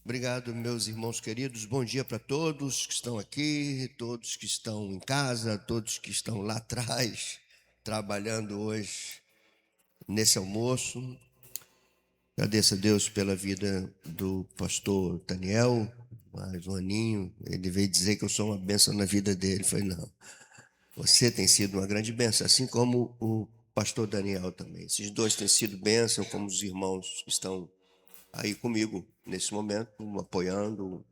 Obrigado, meus irmãos queridos. Bom dia para todos que estão aqui, todos que estão em casa, todos que estão lá atrás, trabalhando hoje nesse almoço. Agradeço a Deus pela vida do pastor Daniel, mais um aninho. Ele veio dizer que eu sou uma bênção na vida dele. Eu falei, não, você tem sido uma grande bênção, assim como o pastor Daniel também. Esses dois têm sido bênção, como os irmãos que estão aí comigo nesse momento, apoiando.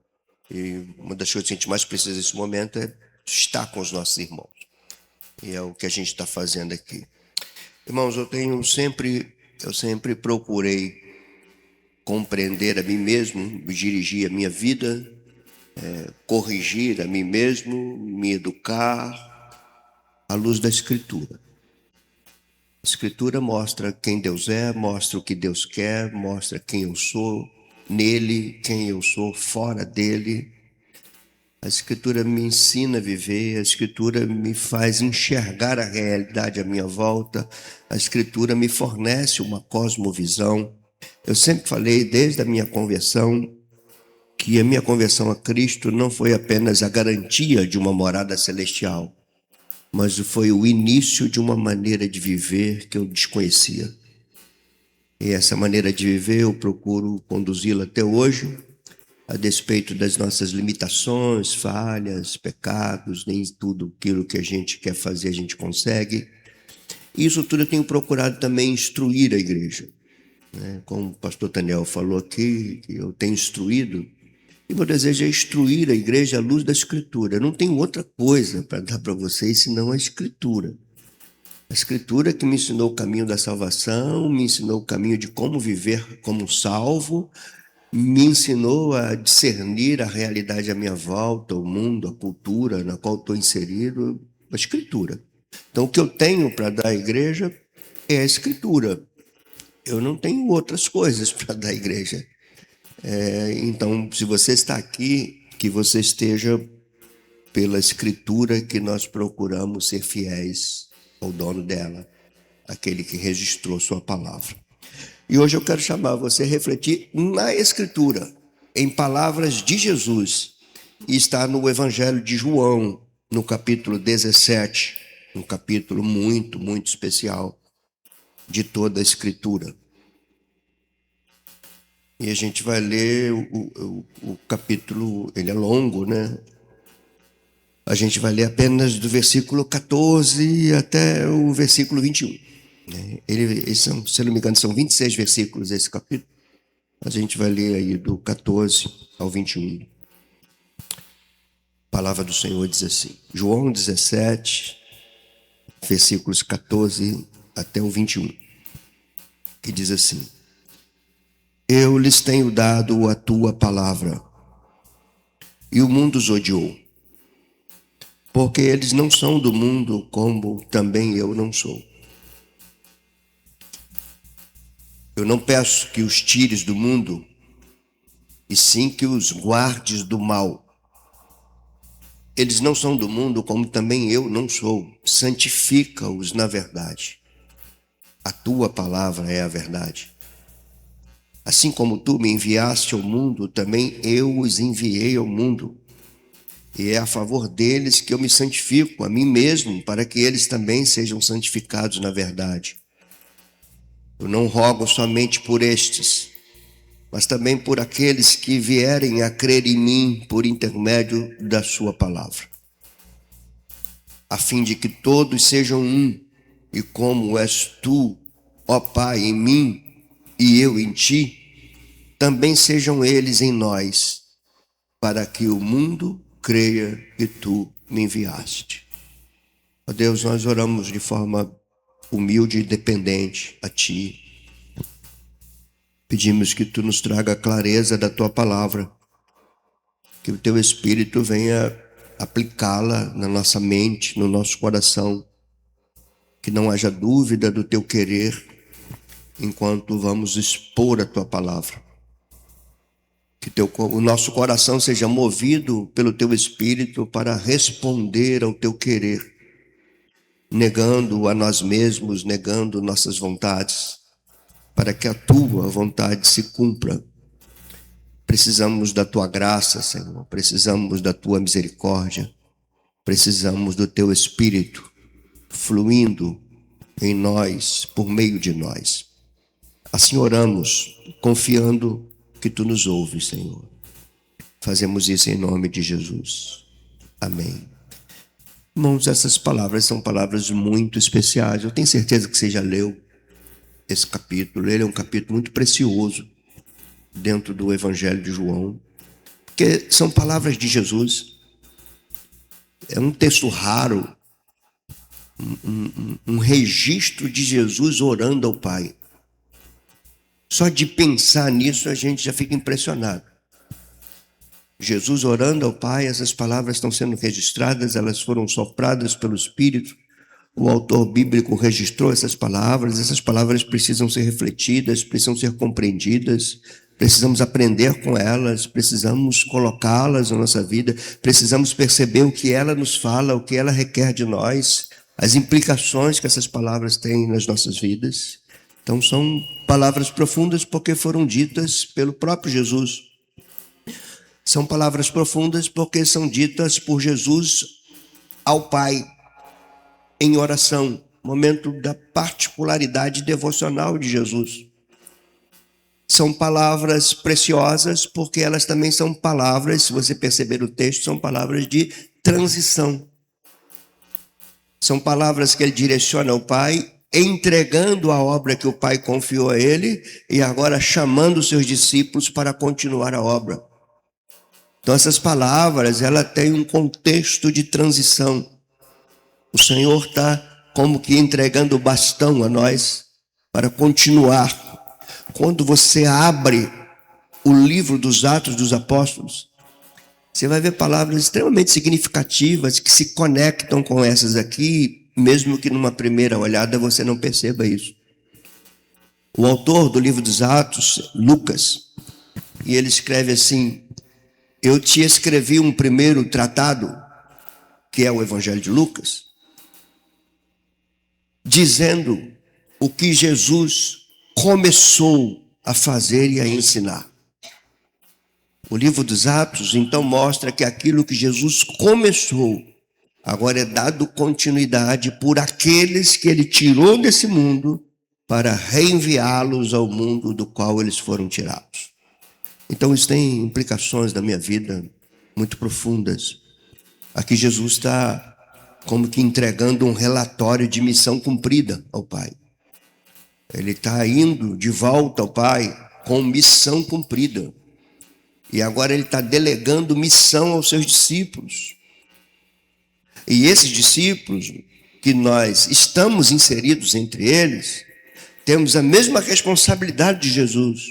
E uma das coisas que a gente mais precisa nesse momento é estar com os nossos irmãos. E é o que a gente está fazendo aqui. Irmãos, eu sempre procurei compreender a mim mesmo, dirigir a minha vida, corrigir a mim mesmo, me educar à luz da Escritura. A Escritura mostra quem Deus é, mostra o que Deus quer, mostra quem eu sou nele, quem eu sou fora dele. A Escritura me ensina a viver, a Escritura me faz enxergar a realidade à minha volta, a Escritura me fornece uma cosmovisão. Eu sempre falei, desde a minha conversão, que a minha conversão a Cristo não foi apenas a garantia de uma morada celestial, mas foi o início de uma maneira de viver que eu desconhecia. E essa maneira de viver eu procuro conduzi-la até hoje, a despeito das nossas limitações, falhas, pecados, nem tudo aquilo que a gente quer fazer a gente consegue. Isso tudo eu tenho procurado também instruir a igreja. Como o pastor Daniel falou aqui, que eu tenho instruído, e meu desejo é instruir a igreja à luz da Escritura. Eu não tenho outra coisa para dar para vocês senão a Escritura. A Escritura que me ensinou o caminho da salvação, me ensinou o caminho de como viver como salvo, me ensinou a discernir a realidade à minha volta, o mundo, a cultura na qual estou inserido, a Escritura. Então, o que eu tenho para dar à igreja é a Escritura. Eu não tenho outras coisas para dar à igreja. Então, se você está aqui, que você esteja pela Escritura que nós procuramos ser fiéis ao dono dela, aquele que registrou sua palavra. E hoje eu quero chamar você a refletir na Escritura, em palavras de Jesus. E está no Evangelho de João, no capítulo 17, um capítulo muito, muito especial de toda a Escritura. E a gente vai ler o capítulo, ele é longo, né? A gente vai ler apenas do versículo 14 até o versículo 21. São, se não me engano, são 26 versículos esse capítulo. A gente vai ler aí do 14 ao 21. A palavra do Senhor diz assim, João 17, versículos 14 até o 21, que diz assim, eu lhes tenho dado a tua palavra, e o mundo os odiou, porque eles não são do mundo, como também eu não sou. Eu não peço que os tires do mundo, e sim que os guardes do mal. Eles não são do mundo, como também eu não sou. Santifica-os na verdade. A tua palavra é a verdade. Assim como tu me enviaste ao mundo, também eu os enviei ao mundo. E é a favor deles que eu me santifico a mim mesmo, para que eles também sejam santificados na verdade. Eu não rogo somente por estes, mas também por aqueles que vierem a crer em mim por intermédio da sua palavra, a fim de que todos sejam um, e como és tu, ó Pai, em mim e eu em ti, também sejam eles em nós, para que o mundo creia que tu me enviaste. Ó Deus, nós oramos de forma humilde e dependente a ti. Pedimos que tu nos traga a clareza da tua palavra, que o teu Espírito venha aplicá-la na nossa mente, no nosso coração, que não haja dúvida do teu querer, enquanto vamos expor a tua palavra. Que o nosso coração seja movido pelo teu Espírito para responder ao teu querer, negando a nós mesmos, negando nossas vontades, para que a tua vontade se cumpra. Precisamos da tua graça, Senhor. Precisamos da tua misericórdia. Precisamos do teu Espírito fluindo em nós, por meio de nós. Assim oramos, confiando que tu nos ouves, Senhor. Fazemos isso em nome de Jesus. Amém. Irmãos, essas palavras são palavras muito especiais. Eu tenho certeza que você já leu esse capítulo. Ele é um capítulo muito precioso dentro do Evangelho de João, porque são palavras de Jesus. É um texto raro, um registro de Jesus orando ao Pai. Só de pensar nisso a gente já fica impressionado. Jesus orando ao Pai, essas palavras estão sendo registradas, elas foram sopradas pelo Espírito. O autor bíblico registrou essas palavras precisam ser refletidas, precisam ser compreendidas, precisamos aprender com elas, precisamos colocá-las na nossa vida, precisamos perceber o que ela nos fala, o que ela requer de nós, as implicações que essas palavras têm nas nossas vidas. Então são palavras profundas porque foram ditas pelo próprio Jesus. São palavras profundas porque são ditas por Jesus ao Pai em oração, momento da particularidade devocional de Jesus. São palavras preciosas porque elas também são palavras, se você perceber o texto, são palavras de transição. São palavras que ele direciona ao Pai, entregando a obra que o Pai confiou a ele e agora chamando os seus discípulos para continuar a obra. Então essas palavras, ela tem um contexto de transição. O Senhor está como que entregando o bastão a nós para continuar. Quando você abre o livro dos Atos dos Apóstolos, você vai ver palavras extremamente significativas que se conectam com essas aqui, mesmo que numa primeira olhada você não perceba isso. O autor do livro dos Atos, Lucas, e ele escreve assim: eu te escrevi um primeiro tratado, que é o Evangelho de Lucas, dizendo o que Jesus começou a fazer e a ensinar. O livro dos Atos, então, mostra que aquilo que Jesus começou, agora é dado continuidade por aqueles que ele tirou desse mundo para reenviá-los ao mundo do qual eles foram tirados. Então isso tem implicações na minha vida muito profundas. Aqui Jesus está como que entregando um relatório de missão cumprida ao Pai. Ele está indo de volta ao Pai com missão cumprida. E agora ele está delegando missão aos seus discípulos. E esses discípulos, que nós estamos inseridos entre eles, temos a mesma responsabilidade de Jesus,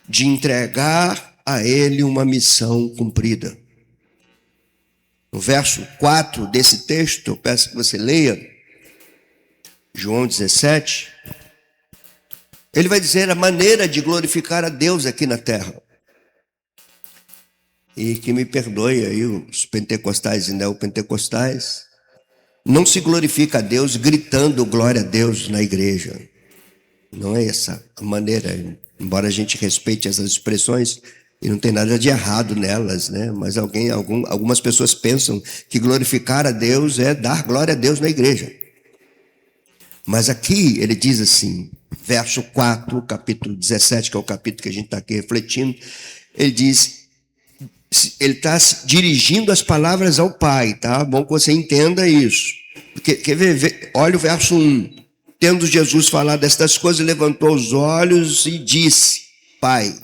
de entregar a ele uma missão cumprida. No verso 4 desse texto, eu peço que você leia, João 17, ele vai dizer a maneira de glorificar a Deus aqui na terra. E que me perdoe aí os pentecostais e neopentecostais, não se glorifica a Deus gritando glória a Deus na igreja. Não é essa a maneira, embora a gente respeite essas expressões, e não tem nada de errado nelas, né? Mas algumas pessoas pensam que glorificar a Deus é dar glória a Deus na igreja. Mas aqui ele diz assim, verso 4, capítulo 17, que é o capítulo que a gente está aqui refletindo, ele diz, ele está dirigindo as palavras ao Pai, tá? Bom que você entenda isso. Quer ver? Olha o verso 1. Tendo Jesus falado estas coisas, levantou os olhos e disse, Pai.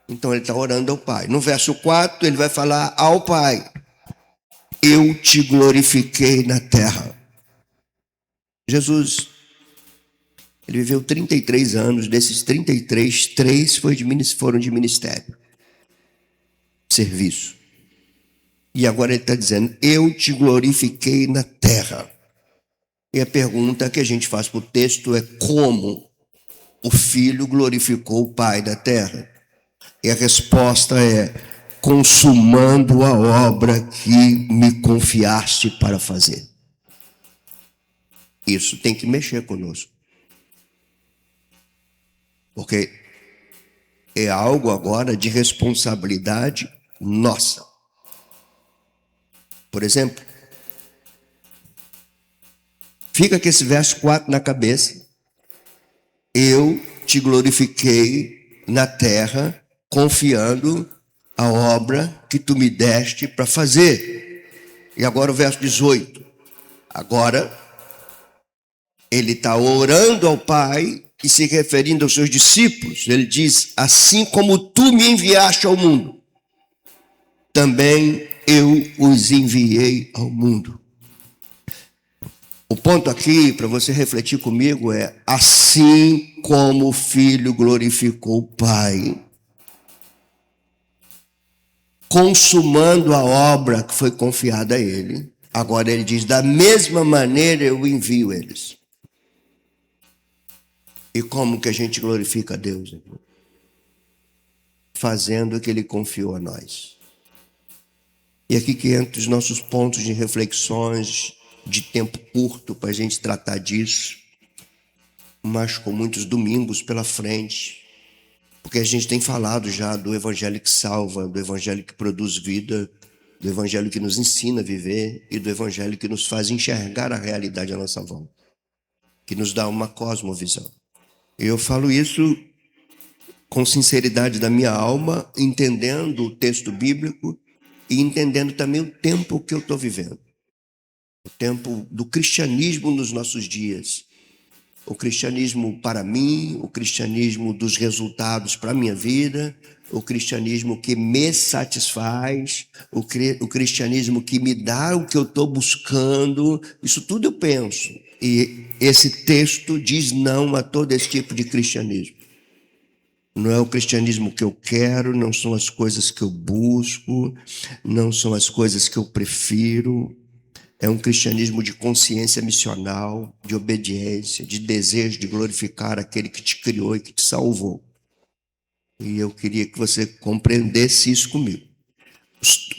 Então ele está orando ao Pai. No verso 4, ele vai falar ao Pai, eu te glorifiquei na terra. Jesus, ele viveu 33 anos, desses 33, 3 foram de ministério, serviço. E agora ele está dizendo, eu te glorifiquei na terra. E a pergunta que a gente faz para o texto é como o Filho glorificou o Pai da terra? E a resposta é, consumando a obra que me confiaste para fazer. Isso tem que mexer conosco. Porque É algo agora de responsabilidade nossa. Por exemplo, fica com esse verso 4 na cabeça. Eu te glorifiquei na terra, confiando a obra que tu me deste para fazer. E agora o verso 18. Agora, ele está orando ao Pai e se referindo aos seus discípulos. Ele diz, assim como tu me enviaste ao mundo, também eu os enviei ao mundo. O ponto aqui, para você refletir comigo, é assim como o Filho glorificou o Pai, consumando a obra que foi confiada a ele. Agora ele diz, da mesma maneira eu envio eles. E como que a gente glorifica a Deus? Fazendo o que ele confiou a nós. E aqui que entra os nossos pontos de reflexões, de tempo curto para a gente tratar disso, mas com muitos domingos pela frente, porque a gente tem falado já do evangelho que salva, do evangelho que produz vida, do evangelho que nos ensina a viver e do evangelho que nos faz enxergar a realidade à nossa volta, que nos dá uma cosmovisão. Eu falo isso com sinceridade da minha alma, entendendo o texto bíblico e entendendo também o tempo que eu estou vivendo. O tempo do cristianismo nos nossos dias. O cristianismo para mim, o cristianismo dos resultados para a minha vida, o cristianismo que me satisfaz, o cristianismo que me dá o que eu estou buscando, isso tudo eu penso. E esse texto diz não a todo esse tipo de cristianismo. Não é o cristianismo que eu quero, não são as coisas que eu busco, não são as coisas que eu prefiro. É um cristianismo de consciência missional, de obediência, de desejo de glorificar aquele que te criou e que te salvou. E eu queria que você compreendesse isso comigo.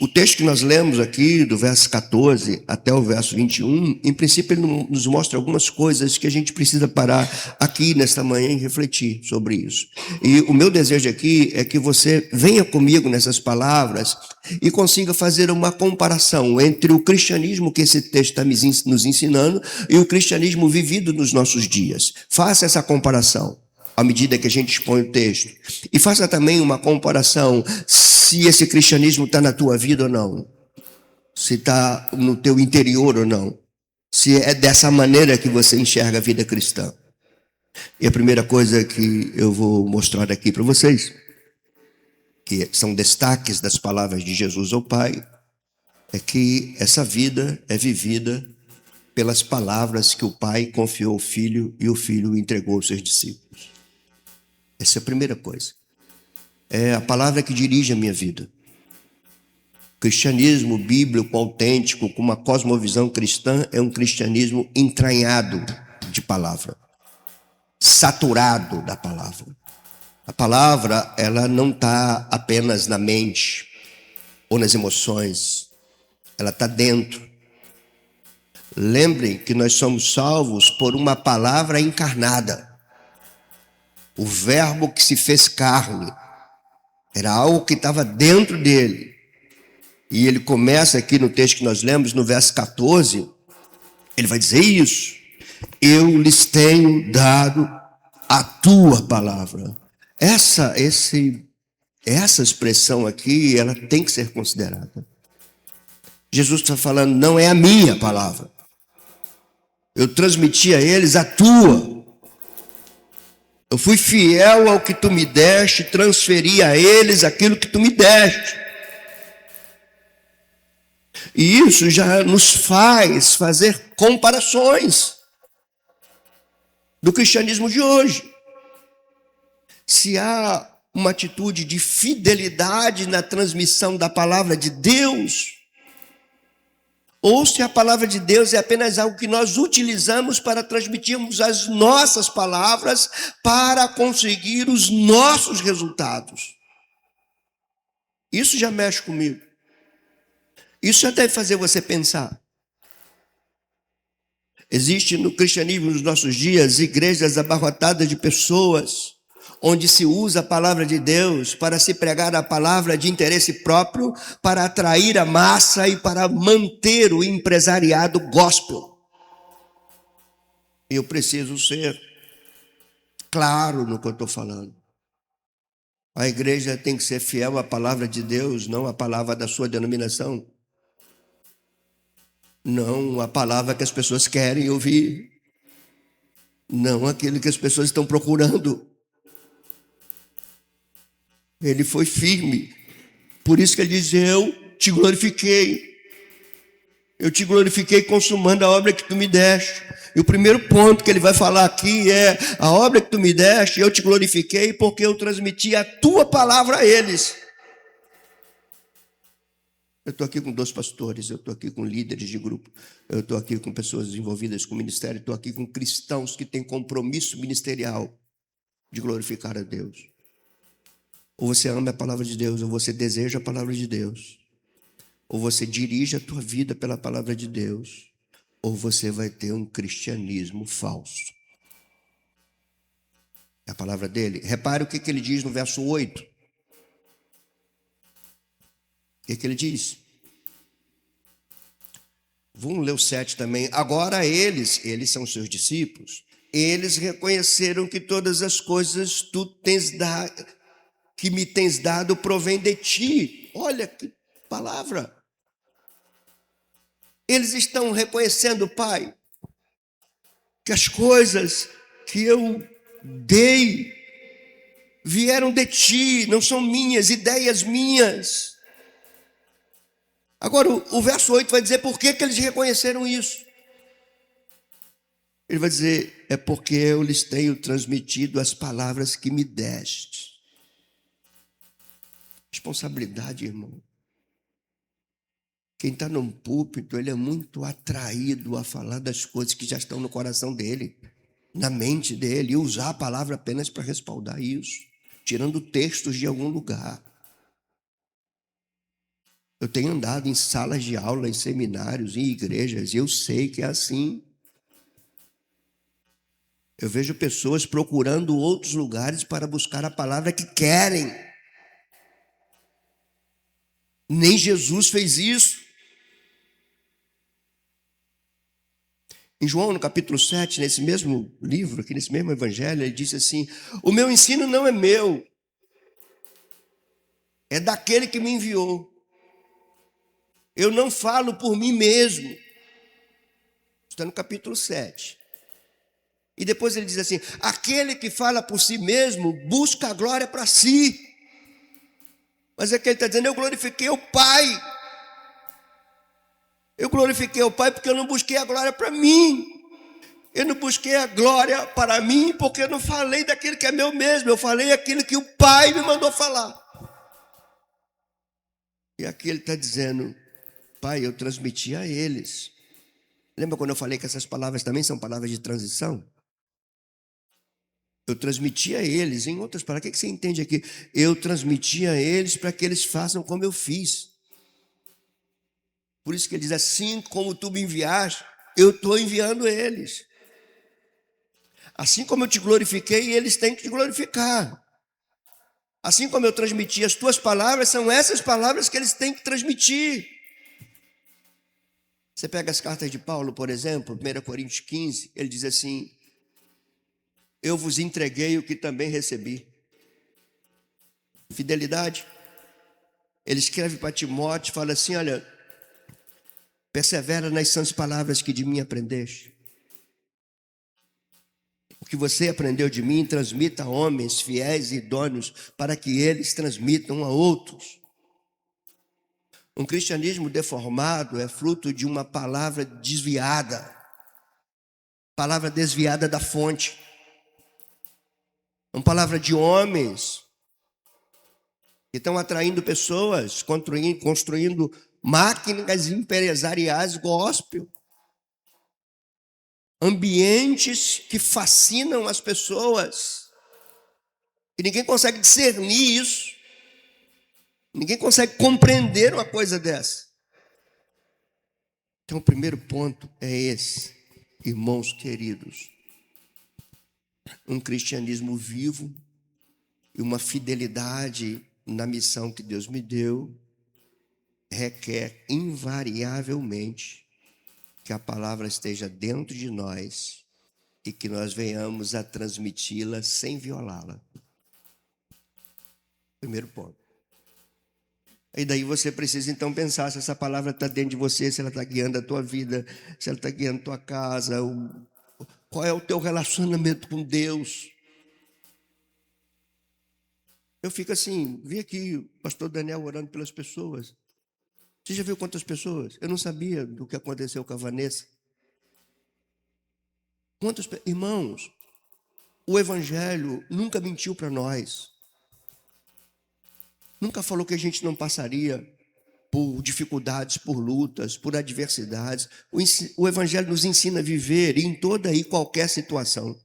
O texto que nós lemos aqui, do verso 14 até o verso 21, em princípio ele nos mostra algumas coisas que a gente precisa parar aqui nesta manhã e refletir sobre isso. E o meu desejo aqui é que você venha comigo nessas palavras e consiga fazer uma comparação entre o cristianismo que esse texto está nos ensinando e o cristianismo vivido nos nossos dias. Faça essa comparação à medida que a gente expõe o texto. E faça também uma comparação se esse cristianismo está na tua vida ou não. Se está no teu interior ou não. Se é dessa maneira que você enxerga a vida cristã. E a primeira coisa que eu vou mostrar aqui para vocês, que são destaques das palavras de Jesus ao Pai, é que essa vida é vivida pelas palavras que o Pai confiou ao Filho e o Filho entregou aos seus discípulos. Essa é a primeira coisa. É a palavra que dirige a minha vida. O cristianismo bíblico, autêntico, com uma cosmovisão cristã, é um cristianismo entranhado de palavra. Saturado da palavra. A palavra, ela não está apenas na mente ou nas emoções. Ela está dentro. Lembrem que nós somos salvos por uma palavra encarnada. O verbo que se fez carne. Era algo que estava dentro dele. E ele começa aqui no texto que nós lemos, no verso 14, ele vai dizer isso. Eu lhes tenho dado a tua palavra. Essa expressão aqui, ela tem que ser considerada. Jesus está falando, não é a minha palavra. Eu transmiti a eles a tua. Eu fui fiel ao que tu me deste, transferi a eles aquilo que tu me deste. E isso já nos faz fazer comparações do cristianismo de hoje. Se há uma atitude de fidelidade na transmissão da palavra de Deus, ou se a palavra de Deus é apenas algo que nós utilizamos para transmitirmos as nossas palavras para conseguir os nossos resultados. Isso já mexe comigo. Isso já deve fazer você pensar. Existe no cristianismo nos nossos dias igrejas abarrotadas de pessoas onde se usa a palavra de Deus para se pregar a palavra de interesse próprio, para atrair a massa e para manter o empresariado gospel. Eu preciso ser claro no que eu estou falando. A igreja tem que ser fiel à palavra de Deus, não à palavra da sua denominação. Não a palavra que as pessoas querem ouvir. Não aquilo que as pessoas estão procurando. Ele foi firme. Por isso que ele diz, eu te glorifiquei. Eu te glorifiquei consumando a obra que tu me deste. E o primeiro ponto que ele vai falar aqui é, a obra que tu me deste, eu te glorifiquei porque eu transmiti a tua palavra a eles. Eu estou aqui com 2 pastores, eu estou aqui com líderes de grupo, eu estou aqui com pessoas envolvidas com o ministério, estou aqui com cristãos que têm compromisso ministerial de glorificar a Deus. Ou você ama a palavra de Deus, ou você deseja a palavra de Deus, ou você dirige a tua vida pela palavra de Deus, ou você vai ter um cristianismo falso. É a palavra dele. Repare o que ele diz no verso 8. O que ele diz? Vamos ler o 7 também. Agora eles são seus discípulos, eles reconheceram que todas as coisas que me tens dado provém de ti. Olha que palavra. Eles estão reconhecendo, Pai, que as coisas que eu dei vieram de ti, não são minhas, ideias minhas. Agora, o verso 8 vai dizer por que eles reconheceram isso. Ele vai dizer, é porque eu lhes tenho transmitido as palavras que me deste. Responsabilidade, irmão. Quem está num púlpito, ele é muito atraído a falar das coisas que já estão no coração dele, na mente dele, e usar a palavra apenas para respaldar isso, tirando textos de algum lugar. Eu tenho andado em salas de aula, em seminários, em igrejas, e eu sei que é assim. Eu vejo pessoas procurando outros lugares para buscar a palavra que querem. Nem Jesus fez isso. Em João, no capítulo 7, nesse mesmo livro, aqui nesse mesmo evangelho, ele disse assim, o meu ensino não é meu, é daquele que me enviou. Eu não falo por mim mesmo. Está no capítulo 7. E depois ele diz assim, aquele que fala por si mesmo busca a glória para si. Mas é que ele está dizendo, eu glorifiquei o Pai. Eu glorifiquei o Pai porque eu não busquei a glória para mim. Eu não busquei a glória para mim porque eu não falei daquilo que é meu mesmo. Eu falei aquilo que o Pai me mandou falar. E aqui ele está dizendo, Pai, eu transmiti a eles. Lembra quando eu falei que essas palavras também são palavras de transição? Eu transmiti a eles, em outras palavras, o que você entende aqui? Eu transmiti a eles para que eles façam como eu fiz. Por isso que ele diz, assim como tu me enviaste, eu estou enviando eles. Assim como eu te glorifiquei, eles têm que te glorificar. Assim como eu transmiti as tuas palavras, são essas palavras que eles têm que transmitir. Você pega as cartas de Paulo, por exemplo, 1 Coríntios 15, ele diz assim, eu vos entreguei o que também recebi. Fidelidade. Ele escreve para Timóteo, fala assim, olha, persevera nas sãs palavras que de mim aprendeste. O que você aprendeu de mim, transmita a homens fiéis e idôneos, para que eles transmitam a outros. Um cristianismo deformado é fruto de uma palavra desviada da fonte. Uma palavra de homens que estão atraindo pessoas, construindo máquinas empresariais gospel. Ambientes que fascinam as pessoas. E ninguém consegue discernir isso. Ninguém consegue compreender uma coisa dessa. Então o primeiro ponto é esse, irmãos queridos. Um cristianismo vivo E uma fidelidade na missão que Deus me deu requer invariavelmente que a palavra esteja dentro de nós e que nós venhamos a transmiti-la sem violá-la. Primeiro ponto. E daí você precisa então pensar se essa palavra está dentro de você, se ela está guiando a tua vida, se ela está guiando a tua casa, qual é o teu relacionamento com Deus. Eu fico assim, vi aqui o pastor Daniel orando pelas pessoas. Você já viu quantas pessoas? Eu não sabia do que aconteceu com a Vanessa. Irmãos, o Evangelho nunca mentiu para nós. Nunca falou que a gente não passaria por dificuldades, por lutas, por adversidades. O Evangelho nos ensina a viver em toda e qualquer situação.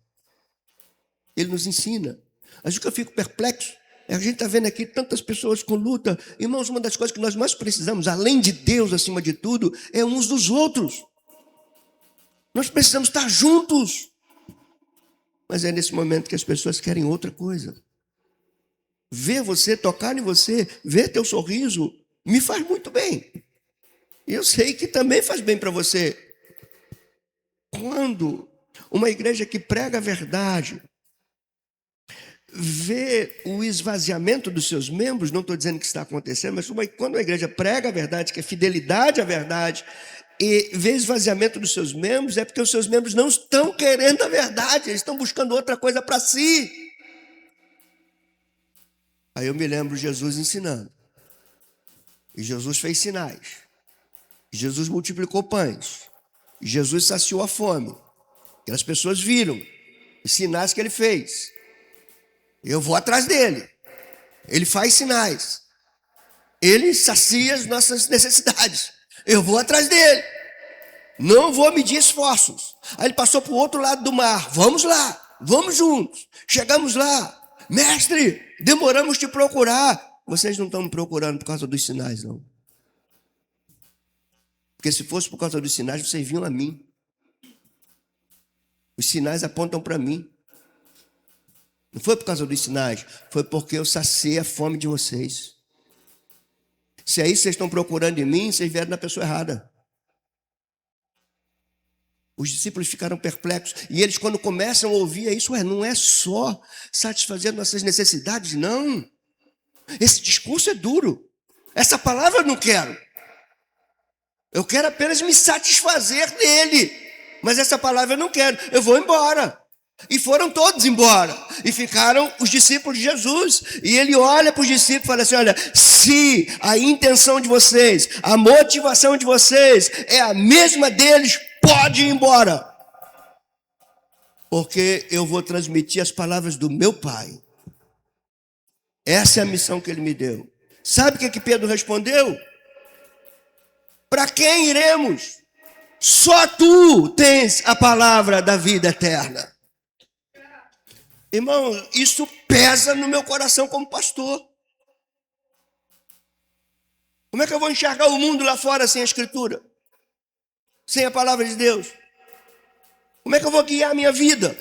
Ele nos ensina. Mas o que eu fico perplexo é que a gente está vendo aqui tantas pessoas com luta. Irmãos, uma das coisas que nós mais precisamos, além de Deus acima de tudo, é uns dos outros. Nós precisamos estar juntos. Mas é nesse momento que as pessoas querem outra coisa. Ver você, tocar em você, ver teu sorriso, me faz muito bem. E eu sei que também faz bem para você. Quando uma igreja que prega a verdade vê o esvaziamento dos seus membros, não estou dizendo que está acontecendo, mas quando a igreja prega a verdade, que é fidelidade à verdade, e vê esvaziamento dos seus membros, é porque os seus membros não estão querendo a verdade, eles estão buscando outra coisa para si. Aí eu me lembro Jesus ensinando. E Jesus fez sinais. Jesus multiplicou pães. Jesus saciou a fome. E as pessoas viram os sinais que ele fez. Eu vou atrás dele. Ele faz sinais. Ele sacia as nossas necessidades. Eu vou atrás dele. Não vou medir esforços. Aí ele passou para o outro lado do mar. Vamos lá. Vamos juntos. Chegamos lá. Mestre, demoramos te procurar. Vocês não estão me procurando por causa dos sinais, não. Porque se fosse por causa dos sinais, vocês vinham a mim. Os sinais apontam para mim. Não foi por causa dos sinais, foi porque eu saciei a fome de vocês. Se é isso que vocês estão procurando em mim, vocês vieram na pessoa errada. Os discípulos ficaram perplexos. E eles, quando começam a ouvir isso, não é só satisfazer nossas necessidades, não. Esse discurso é duro. Essa palavra eu não quero. Eu quero apenas me satisfazer dele. Mas essa palavra eu não quero. Eu vou embora. E foram todos embora. E ficaram os discípulos de Jesus. E ele olha para os discípulos e fala assim: olha, se a intenção de vocês, a motivação de vocês é a mesma deles, pode ir embora. Porque eu vou transmitir as palavras do meu Pai. Essa é a missão que ele me deu. Sabe o que Pedro respondeu? Para quem iremos? Só tu tens a palavra da vida eterna. Irmão, isso pesa no meu coração como pastor. Como é que eu vou enxergar o mundo lá fora sem a Escritura? Sem a palavra de Deus? Como é que eu vou guiar a minha vida?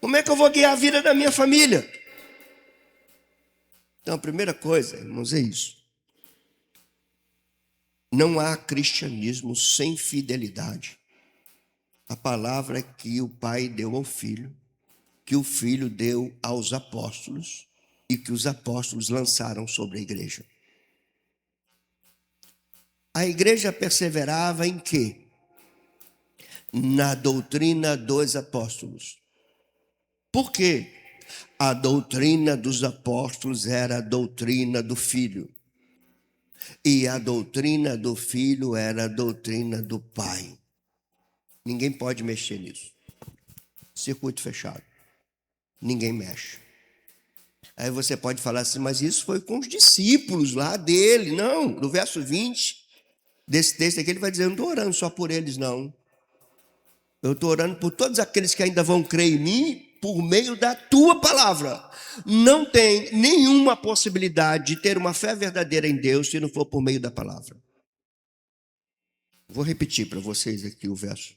Como é que eu vou guiar a vida da minha família? Então, a primeira coisa, irmãos, é isso. Não há cristianismo sem fidelidade. A palavra que o Pai deu ao Filho, que o Filho deu aos apóstolos e que os apóstolos lançaram sobre a igreja. A igreja perseverava em quê? Na doutrina dos apóstolos. Por quê? A doutrina dos apóstolos era a doutrina do Filho. E a doutrina do Filho era a doutrina do Pai. Ninguém pode mexer nisso. Circuito fechado. Ninguém mexe. Aí você pode falar assim, mas isso foi com os discípulos lá dele. Não, no verso 20 desse texto aqui ele vai dizer, eu não estou orando só por eles, não. Eu estou orando por todos aqueles que ainda vão crer em mim por meio da tua palavra. Não tem nenhuma possibilidade de ter uma fé verdadeira em Deus se não for por meio da palavra. Vou repetir para vocês aqui o verso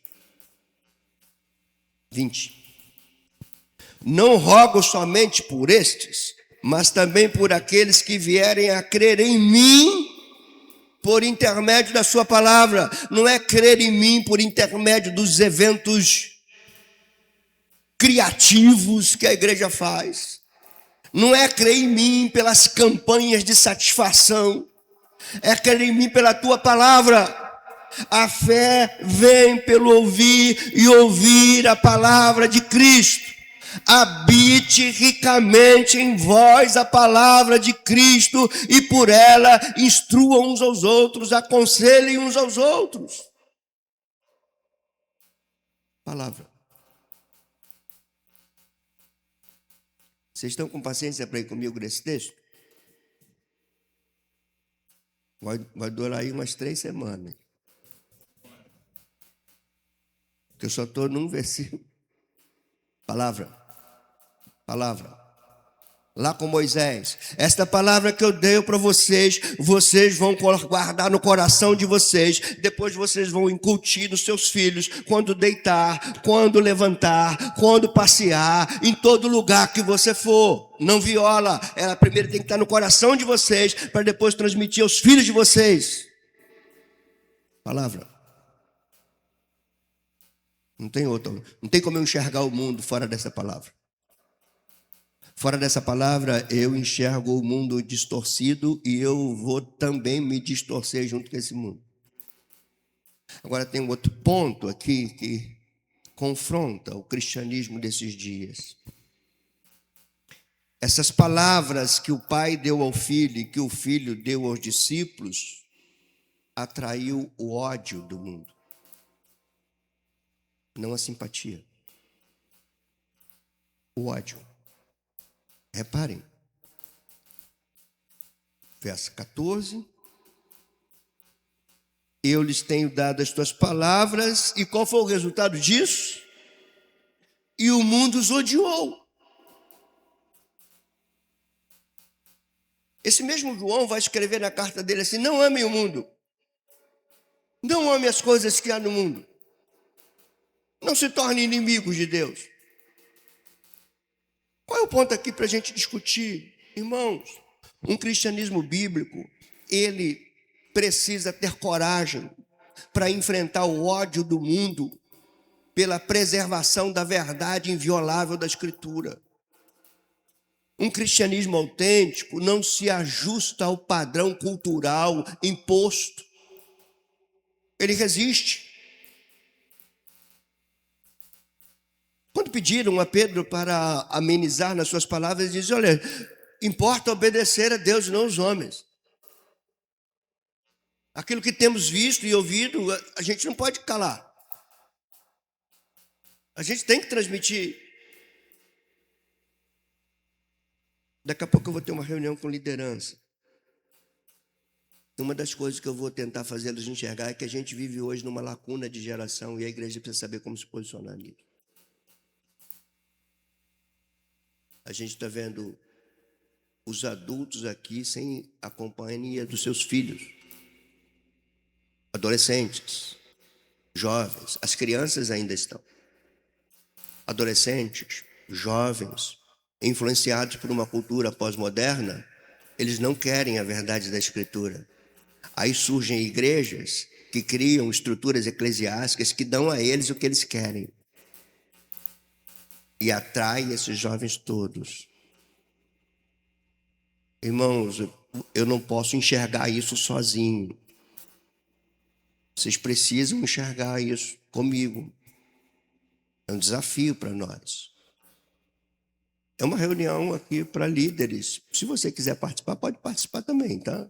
20. Não rogo somente por estes, mas também por aqueles que vierem a crer em mim por intermédio da sua palavra. Não é crer em mim por intermédio dos eventos criativos que a igreja faz. Não é crer em mim pelas campanhas de satisfação. É crer em mim pela tua palavra. A fé vem pelo ouvir e ouvir a palavra de Cristo. Habite ricamente em vós a palavra de Cristo e por ela instruam uns aos outros, aconselhem uns aos outros. Palavra. Vocês estão com paciência para ir comigo nesse texto? Vai durar aí umas 3 semanas. Porque eu só estou num versículo. Palavra. Lá com Moisés. Esta palavra que eu dei para vocês, vocês vão guardar no coração de vocês. Depois vocês vão incutir nos seus filhos. Quando deitar, quando levantar, quando passear, em todo lugar que você for. Não viola. Ela primeiro tem que estar no coração de vocês, para depois transmitir aos filhos de vocês. Palavra. Não tem outra. Não tem como eu enxergar o mundo fora dessa palavra. Fora dessa palavra, eu enxergo o mundo distorcido e eu vou também me distorcer junto com esse mundo. Agora tem um outro ponto aqui que confronta o cristianismo desses dias. Essas palavras que o pai deu ao filho e que o filho deu aos discípulos atraiu o ódio do mundo, não a simpatia. O ódio. Reparem, verso 14, eu lhes tenho dado as tuas palavras, e qual foi o resultado disso? E o mundo os odiou. Esse mesmo João vai escrever na carta dele assim: não amem o mundo, não amem as coisas que há no mundo, não se tornem inimigos de Deus. Qual é o ponto aqui para a gente discutir? Irmãos, um cristianismo bíblico, ele precisa ter coragem para enfrentar o ódio do mundo pela preservação da verdade inviolável da Escritura. Um cristianismo autêntico não se ajusta ao padrão cultural imposto. Ele resiste. Quando pediram a Pedro para amenizar nas suas palavras, ele diz: olha, importa obedecer a Deus e não aos homens. Aquilo que temos visto e ouvido, a gente não pode calar. A gente tem que transmitir. Daqui a pouco eu vou ter uma reunião com liderança. Uma das coisas que eu vou tentar fazê-los enxergar é que a gente vive hoje numa lacuna de geração e a igreja precisa saber como se posicionar nisso. A gente está vendo os adultos aqui sem a companhia dos seus filhos, adolescentes, jovens, as crianças ainda estão. Adolescentes, jovens, influenciados por uma cultura pós-moderna, eles não querem a verdade da Escritura. Aí surgem igrejas que criam estruturas eclesiásticas que dão a eles o que eles querem. E atrai esses jovens todos. Irmãos, eu não posso enxergar isso sozinho. Vocês precisam enxergar isso comigo. É um desafio para nós. É uma reunião aqui para líderes. Se você quiser participar, pode participar também, tá?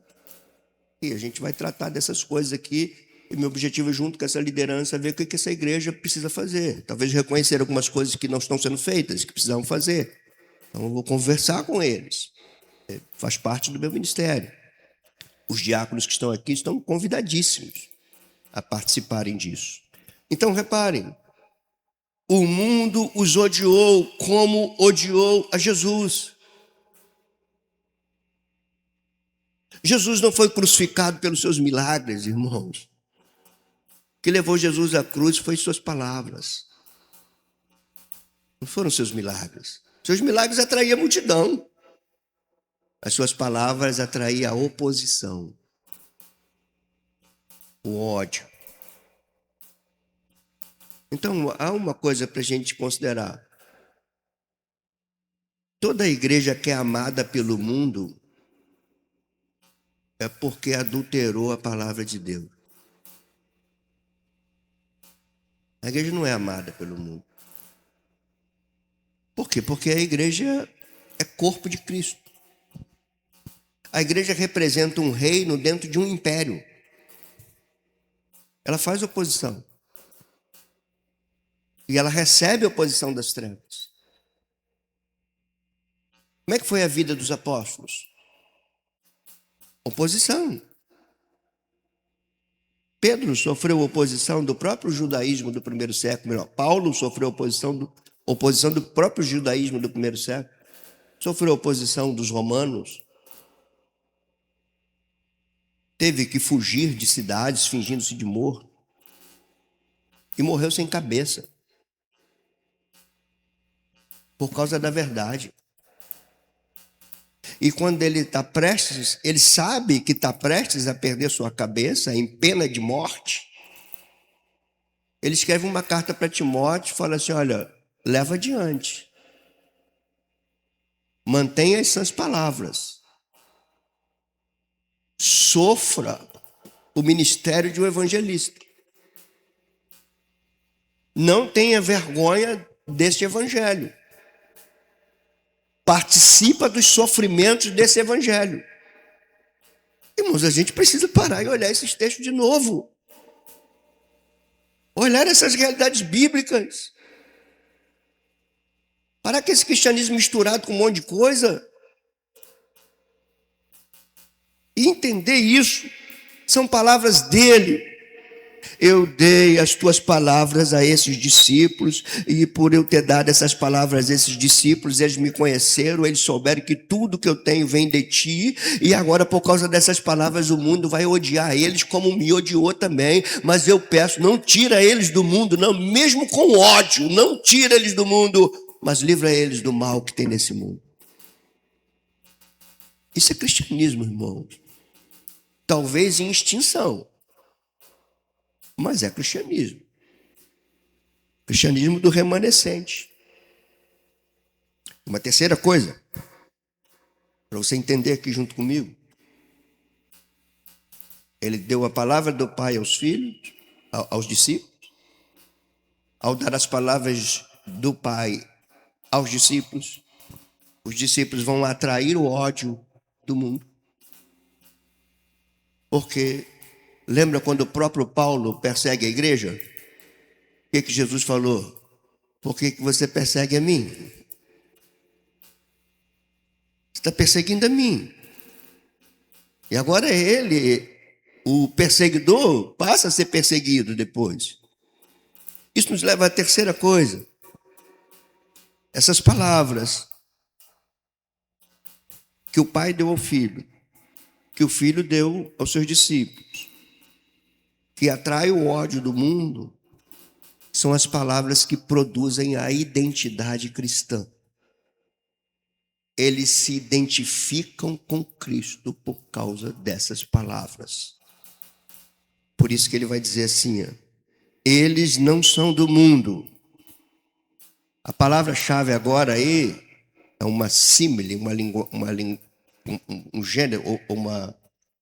E a gente vai tratar dessas coisas aqui. E meu objetivo é, junto com essa liderança, ver o que essa igreja precisa fazer. Talvez reconhecer algumas coisas que não estão sendo feitas, que precisavam fazer. Então eu vou conversar com eles. Faz parte do meu ministério. Os diáconos que estão aqui estão convidadíssimos a participarem disso. Então reparem, o mundo os odiou como odiou a Jesus. Jesus não foi crucificado pelos seus milagres, irmãos. O que levou Jesus à cruz foi suas palavras. Não foram seus milagres. Seus milagres atraíam a multidão. As suas palavras atraíam a oposição, o ódio. Então, há uma coisa para a gente considerar. Toda igreja que é amada pelo mundo é porque adulterou a palavra de Deus. A igreja não é amada pelo mundo. Por quê? Porque a igreja é corpo de Cristo. A igreja representa um reino dentro de um império. Ela faz oposição. E ela recebe a oposição das trevas. Como é que foi a vida dos apóstolos? Oposição. Pedro sofreu oposição do próprio judaísmo do primeiro século. Paulo sofreu oposição do próprio judaísmo do primeiro século. Sofreu oposição dos romanos. Teve que fugir de cidades fingindo-se de morto. E morreu sem cabeça. Por causa da verdade. E quando ele está prestes, ele sabe que está prestes a perder sua cabeça em pena de morte. Ele escreve uma carta para Timóteo e fala assim: olha, leva adiante. Mantenha essas palavras. Sofra o ministério de um evangelista. Não tenha vergonha deste evangelho. Participa dos sofrimentos desse evangelho. Irmãos, a gente precisa parar e olhar esses textos de novo. Olhar essas realidades bíblicas. Parar com esse cristianismo misturado com um monte de coisa. E entender isso. São palavras dele. Eu dei as tuas palavras a esses discípulos, e por eu ter dado essas palavras a esses discípulos, eles me conheceram, eles souberam que tudo que eu tenho vem de ti, e agora por causa dessas palavras o mundo vai odiar eles como me odiou também, mas eu peço, não tira eles do mundo, não, mesmo com ódio, não tira eles do mundo, mas livra eles do mal que tem nesse mundo. Isso é cristianismo, irmãos. Talvez em extinção. Mas é cristianismo. Cristianismo do remanescente. Uma terceira coisa, para você entender aqui junto comigo. Ele deu a palavra do Pai aos filhos, aos discípulos. Ao dar as palavras do Pai aos discípulos, os discípulos vão atrair o ódio do mundo. Porque lembra quando o próprio Paulo persegue a igreja? O que Jesus falou? Por que você persegue a mim? Você está perseguindo a mim. E agora ele, o perseguidor, passa a ser perseguido depois. Isso nos leva à terceira coisa. Essas palavras que o Pai deu ao Filho, que o Filho deu aos seus discípulos, que atrai o ódio do mundo, são as palavras que produzem a identidade cristã. Eles se identificam com Cristo por causa dessas palavras. Por isso que ele vai dizer assim, eles não são do mundo. A palavra-chave agora aí é uma símile, um gênero, uma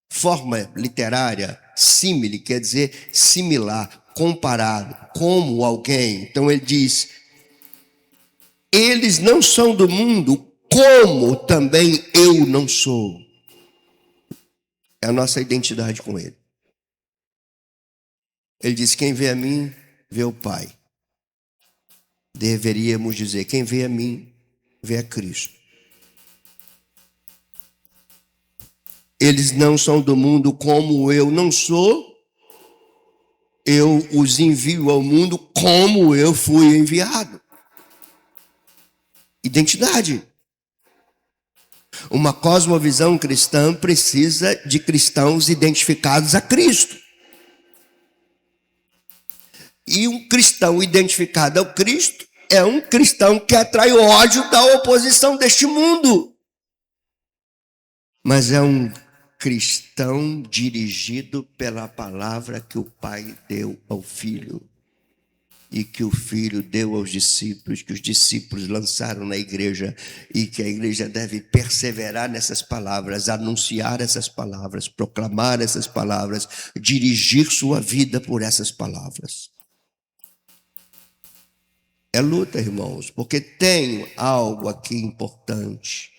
forma literária. Símile quer dizer similar, comparado, como alguém. Então ele diz, eles não são do mundo, como também eu não sou. É a nossa identidade com ele. Ele diz, quem vê a mim, vê o Pai. Deveríamos dizer, quem vê a mim, vê a Cristo. Eles não são do mundo como eu não sou. Eu os envio ao mundo como eu fui enviado. Identidade. Uma cosmovisão cristã precisa de cristãos identificados a Cristo. E um cristão identificado ao Cristo é um cristão que atrai o ódio da oposição deste mundo. Mas é um cristão dirigido pela palavra que o Pai deu ao Filho e que o Filho deu aos discípulos, que os discípulos lançaram na igreja e que a igreja deve perseverar nessas palavras, anunciar essas palavras, proclamar essas palavras, dirigir sua vida por essas palavras. É luta, irmãos, porque tem algo aqui importante.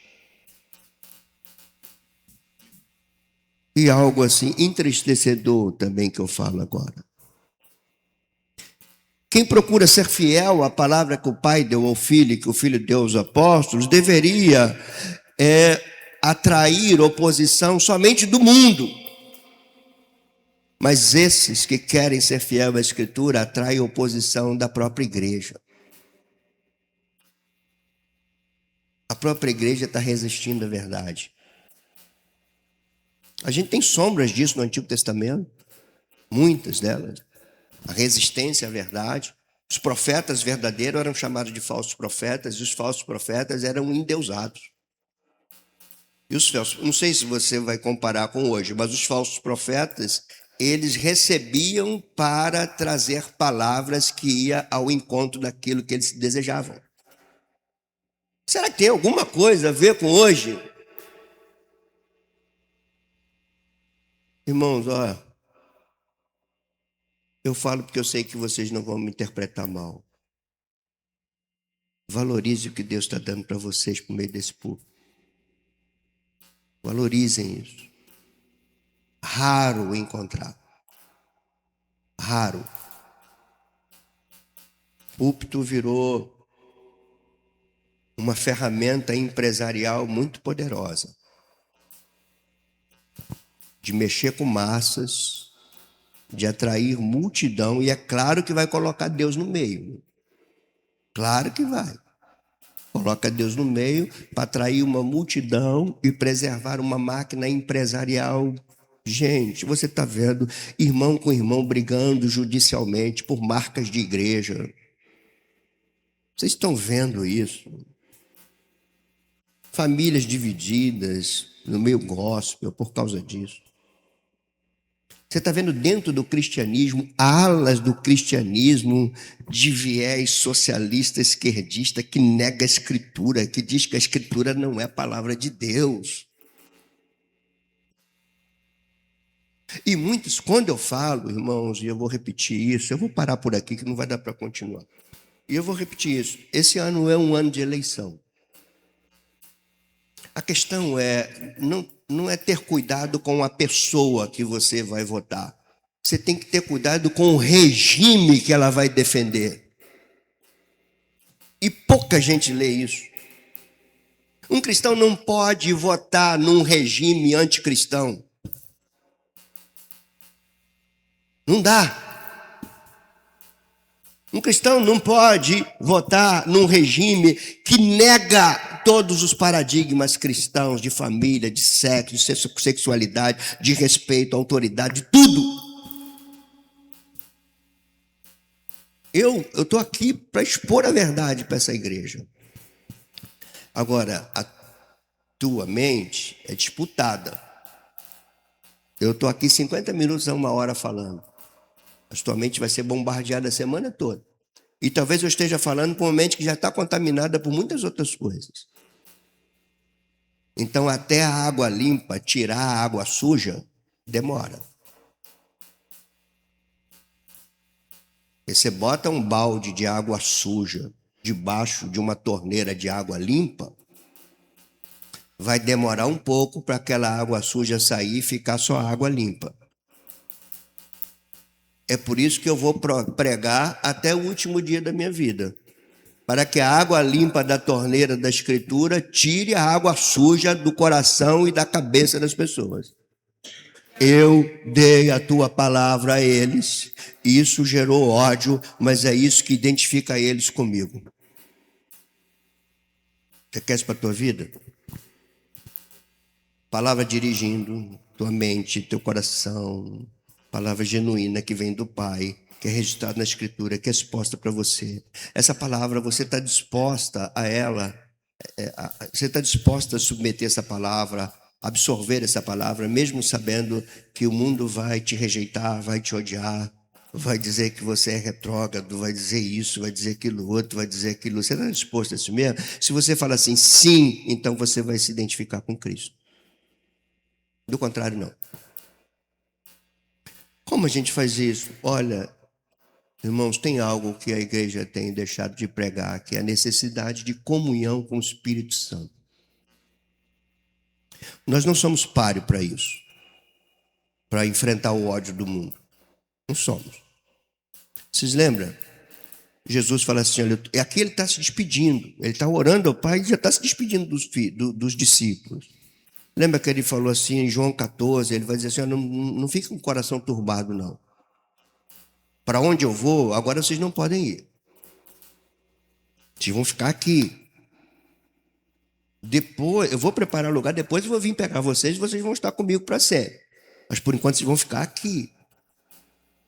E algo assim entristecedor também que eu falo agora. Quem procura ser fiel à palavra que o Pai deu ao Filho e que o Filho deu aos apóstolos, deveria atrair oposição somente do mundo. Mas esses que querem ser fiel à Escritura atraem oposição da própria igreja. A própria igreja está resistindo à verdade. A gente tem sombras disso no Antigo Testamento, muitas delas. A resistência à verdade. Os profetas verdadeiros eram chamados de falsos profetas e os falsos profetas eram endeusados. E os falsos, não sei se você vai comparar com hoje, mas os falsos profetas, eles recebiam para trazer palavras que ia ao encontro daquilo que eles desejavam. Será que tem alguma coisa a ver com hoje? Irmãos, olha, eu falo porque eu sei que vocês não vão me interpretar mal. Valorize o que Deus está dando para vocês por meio desse púlpito. Valorizem isso. Raro encontrar. Raro. O púlpito virou uma ferramenta empresarial muito poderosa. De mexer com massas, de atrair multidão, e é claro que vai colocar Deus no meio. Claro que vai. Coloca Deus no meio para atrair uma multidão e preservar uma máquina empresarial. Gente, você está vendo irmão com irmão brigando judicialmente por marcas de igreja. Vocês estão vendo isso? Famílias divididas no meio gospel por causa disso. Você está vendo dentro do cristianismo, alas do cristianismo de viés socialista, esquerdista, que nega a Escritura, que diz que a Escritura não é a palavra de Deus. E muitos, quando eu falo, irmãos, e eu vou repetir isso, eu vou parar por aqui que não vai dar para continuar. E eu vou repetir isso. Esse ano é um ano de eleição. A questão não é ter cuidado com a pessoa que você vai votar. Você tem que ter cuidado com o regime que ela vai defender. E pouca gente lê isso. Um cristão não pode votar num regime anticristão. Não dá. Um cristão não pode votar num regime que nega todos os paradigmas cristãos de família, de sexo, de sexualidade, de respeito, autoridade, de tudo. Eu estou aqui para expor a verdade para essa igreja. Agora, a tua mente é disputada. Eu estou aqui 50 minutos a 1 hora falando. A tua mente vai ser bombardeada a semana toda. E talvez eu esteja falando com uma mente que já está contaminada por muitas outras coisas. Então, até a água limpa, tirar a água suja, demora. E você bota um balde de água suja debaixo de uma torneira de água limpa, vai demorar um pouco para aquela água suja sair e ficar só água limpa. É por isso que eu vou pregar até o último dia da minha vida. Para que a água limpa da torneira da Escritura tire a água suja do coração e da cabeça das pessoas. Eu dei a tua palavra a eles, e isso gerou ódio, mas é isso que identifica eles comigo. Você quer isso para a tua vida? Palavra dirigindo tua mente, teu coração, palavra genuína que vem do Pai. que é registrada na Escritura, que é exposta para você. Essa palavra, você está disposta a ela, você está disposta a submeter essa palavra, absorver essa palavra, mesmo sabendo que o mundo vai te rejeitar, vai te odiar, vai dizer que você é retrógrado, vai dizer isso, vai dizer aquilo outro, vai dizer aquilo. Você está disposto a isso mesmo? Se você fala assim, sim, então você vai se identificar com Cristo. Do contrário, não. Como a gente faz isso? Olha, irmãos, tem algo que a igreja tem deixado de pregar, que é a necessidade de comunhão com o Espírito Santo. Nós não somos páreo para isso, para enfrentar o ódio do mundo. Não somos. Vocês lembram? Jesus fala assim, olha, aqui ele está se despedindo, ele está orando ao Pai e já está se despedindo dos discípulos. Lembra que ele falou assim em João 14, ele vai dizer assim, não fique com o coração turbado não. Para onde eu vou, agora vocês não podem ir. Vocês vão ficar aqui. Depois, eu vou preparar o lugar, depois eu vou vir pegar vocês e vocês vão estar comigo para sempre. Mas por enquanto vocês vão ficar aqui.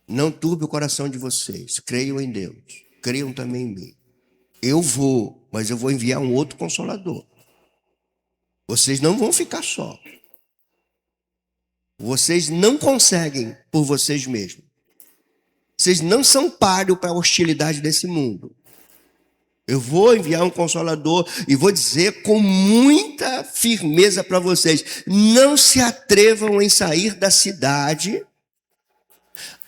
Não turbe o coração de vocês. Creiam em Deus. Creiam também em mim. Eu vou, mas eu vou enviar um outro consolador. Vocês não vão ficar só. Vocês não conseguem por vocês mesmos. Vocês não são páreo para a hostilidade desse mundo. Eu vou enviar um consolador e vou dizer com muita firmeza para vocês, não se atrevam em sair da cidade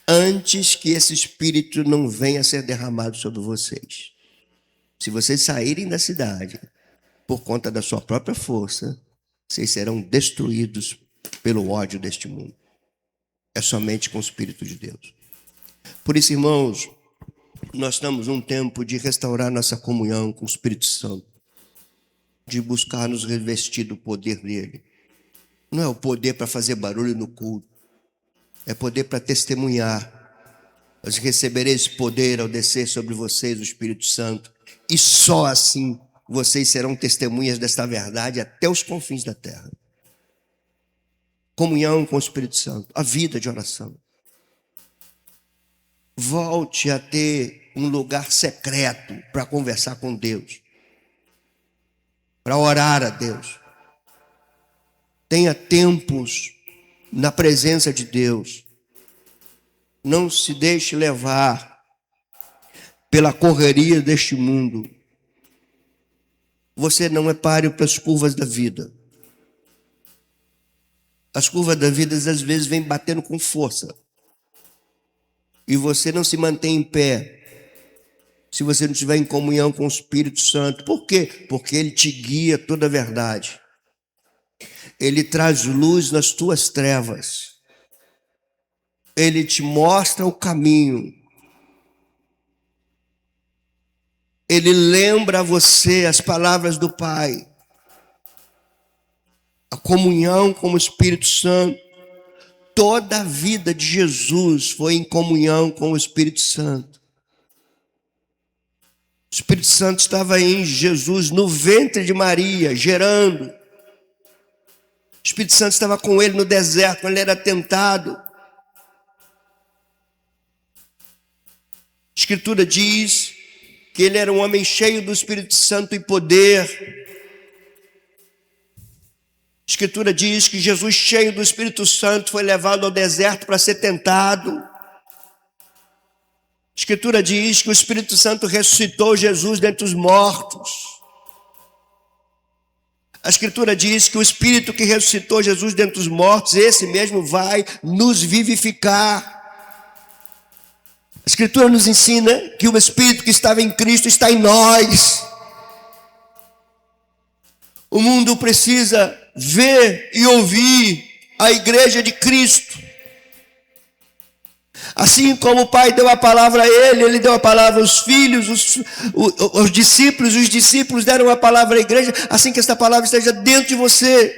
antes que esse Espírito não venha a ser derramado sobre vocês. Se vocês saírem da cidade por conta da sua própria força, vocês serão destruídos pelo ódio deste mundo. É somente com o Espírito de Deus. Por isso, irmãos, nós estamos num tempo de restaurar nossa comunhão com o Espírito Santo, de buscar nos revestir do poder dele. Não é o poder para fazer barulho no culto, é poder para testemunhar. Mas recebereis poder ao descer sobre vocês o Espírito Santo, e só assim vocês serão testemunhas desta verdade até os confins da terra. Comunhão com o Espírito Santo, a vida de oração. Volte a ter um lugar secreto para conversar com Deus, para orar a Deus. Tenha tempos na presença de Deus. Não se deixe levar pela correria deste mundo. Você não é páreo para as curvas da vida. As curvas da vida às vezes vêm batendo com força. E você não se mantém em pé se você não estiver em comunhão com o Espírito Santo. Por quê? Porque ele te guia toda a verdade. Ele traz luz nas tuas trevas. Ele te mostra o caminho. Ele lembra a você as palavras do Pai. A comunhão com o Espírito Santo. Toda a vida de Jesus foi em comunhão com o Espírito Santo. O Espírito Santo estava em Jesus, no ventre de Maria, gerando. O Espírito Santo estava com ele no deserto, quando ele era tentado. A Escritura diz que ele era um homem cheio do Espírito Santo e poder. A Escritura diz que Jesus, cheio do Espírito Santo, foi levado ao deserto para ser tentado. A Escritura diz que o Espírito Santo ressuscitou Jesus dentre os mortos. A Escritura diz que o Espírito que ressuscitou Jesus dentre os mortos, esse mesmo vai nos vivificar. A Escritura nos ensina que o Espírito que estava em Cristo está em nós. O mundo precisa ver e ouvir a igreja de Cristo. Assim como o Pai deu a palavra a ele, ele deu a palavra aos filhos, os discípulos deram a palavra à igreja, assim que esta palavra esteja dentro de você,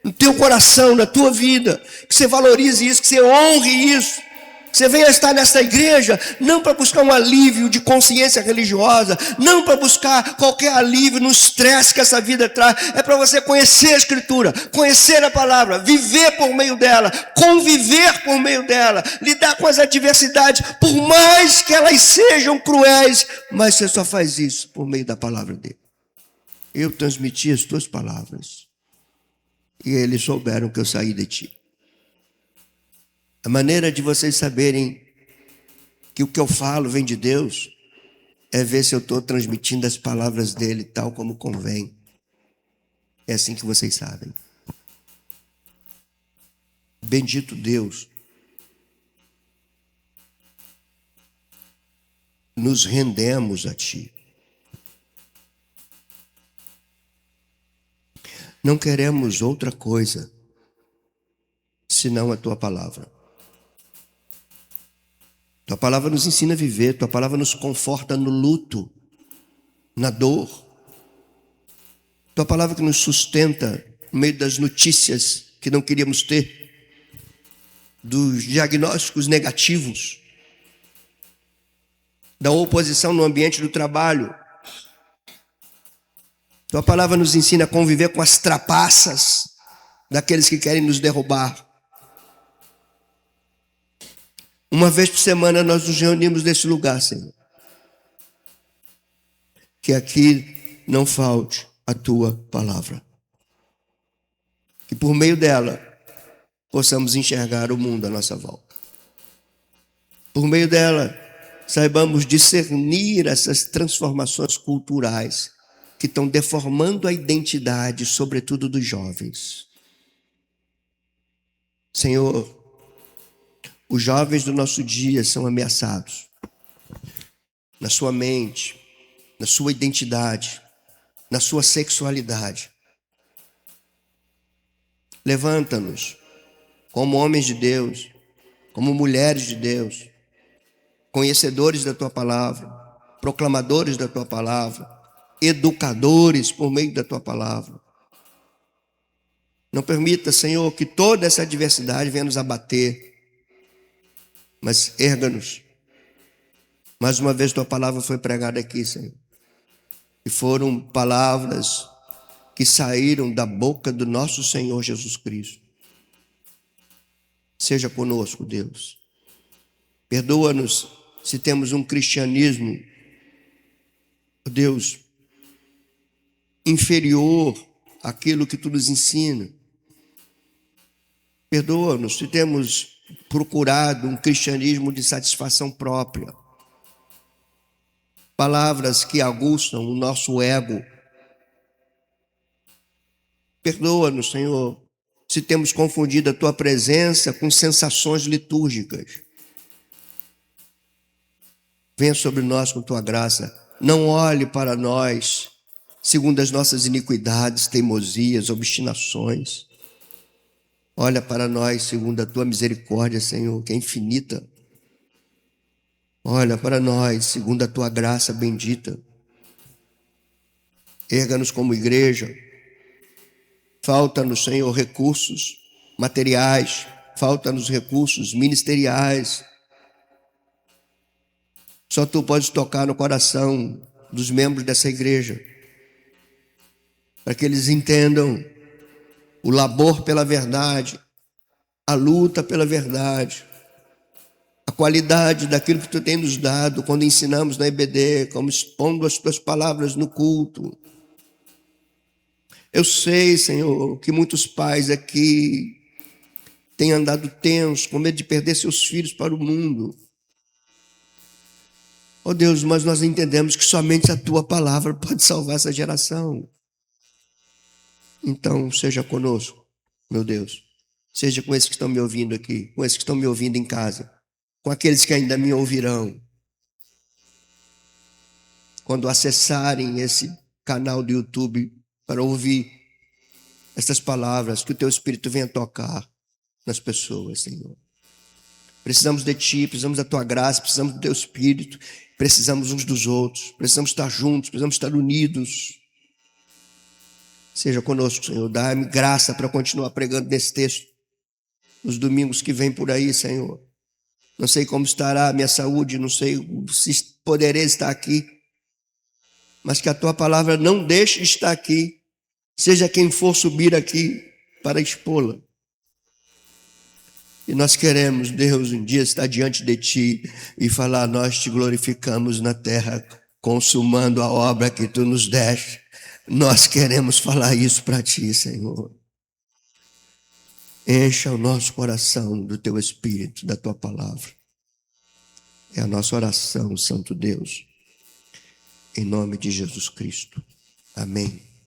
no teu coração, na tua vida, que você valorize isso, que você honre isso. Você venha estar nesta igreja não para buscar um alívio de consciência religiosa, não para buscar qualquer alívio no estresse que essa vida traz. É para você conhecer a Escritura, conhecer a palavra, viver por meio dela, conviver por meio dela, lidar com as adversidades, por mais que elas sejam cruéis, mas você só faz isso por meio da palavra dele. Eu transmiti as tuas palavras e eles souberam que eu saí de ti. A maneira de vocês saberem que o que eu falo vem de Deus é ver se eu estou transmitindo as palavras dele tal como convém. É assim que vocês sabem. Bendito Deus. Nos rendemos a ti. Não queremos outra coisa senão a tua palavra. Tua palavra nos ensina a viver, tua palavra nos conforta no luto, na dor. Tua palavra que nos sustenta no meio das notícias que não queríamos ter, dos diagnósticos negativos, da oposição no ambiente do trabalho. Tua palavra nos ensina a conviver com as trapaças daqueles que querem nos derrubar. Uma vez por semana nós nos reunimos nesse lugar, Senhor. Que aqui não falte a tua palavra. Que por meio dela possamos enxergar o mundo à nossa volta. Por meio dela saibamos discernir essas transformações culturais que estão deformando a identidade, sobretudo dos jovens. Senhor, os jovens do nosso dia são ameaçados na sua mente, na sua identidade, na sua sexualidade. Levanta-nos como homens de Deus, como mulheres de Deus, conhecedores da tua palavra, proclamadores da tua palavra, educadores por meio da tua palavra. Não permita, Senhor, que toda essa adversidade venha nos abater, mas erga-nos. Mais uma vez tua palavra foi pregada aqui, Senhor. E foram palavras que saíram da boca do nosso Senhor Jesus Cristo. Seja conosco, Deus. Perdoa-nos se temos um cristianismo, Deus, inferior àquilo que tu nos ensina. Perdoa-nos se temos procurado um cristianismo de satisfação própria. Palavras que aguçam o nosso ego. Perdoa-nos, Senhor, se temos confundido a tua presença com sensações litúrgicas. Venha sobre nós com tua graça. Não olhe para nós segundo as nossas iniquidades, teimosias, obstinações. Olha para nós segundo a tua misericórdia, Senhor, que é infinita. Olha para nós segundo a tua graça bendita. Erga-nos como igreja. Falta-nos, Senhor, recursos materiais. Falta-nos recursos ministeriais. Só tu podes tocar no coração dos membros dessa igreja, para que eles entendam o labor pela verdade, a luta pela verdade, a qualidade daquilo que tu tem nos dado quando ensinamos na EBD, como expondo as tuas palavras no culto. Eu sei, Senhor, que muitos pais aqui têm andado tensos, com medo de perder seus filhos para o mundo. Oh Deus, mas nós entendemos que somente a tua palavra pode salvar essa geração. Então, seja conosco, meu Deus. Seja com esses que estão me ouvindo aqui, com esses que estão me ouvindo em casa, com aqueles que ainda me ouvirão. Quando acessarem esse canal do YouTube para ouvir essas palavras, que o teu Espírito venha tocar nas pessoas, Senhor. Precisamos de ti, precisamos da tua graça, precisamos do teu Espírito, precisamos uns dos outros, precisamos estar juntos, precisamos estar unidos. Seja conosco, Senhor, dá-me graça para continuar pregando nesse texto nos domingos que vêm por aí, Senhor. não sei como estará a minha saúde, não sei se poderei estar aqui, mas que a tua palavra não deixe estar aqui, seja quem for subir aqui para expô-la. E nós queremos, Deus, um dia estar diante de ti e falar: nós te glorificamos na terra, consumando a obra que tu nos deste. Nós queremos falar isso para ti, Senhor. Encha o nosso coração do teu Espírito, da tua palavra. É a nossa oração, Santo Deus, em nome de Jesus Cristo. Amém.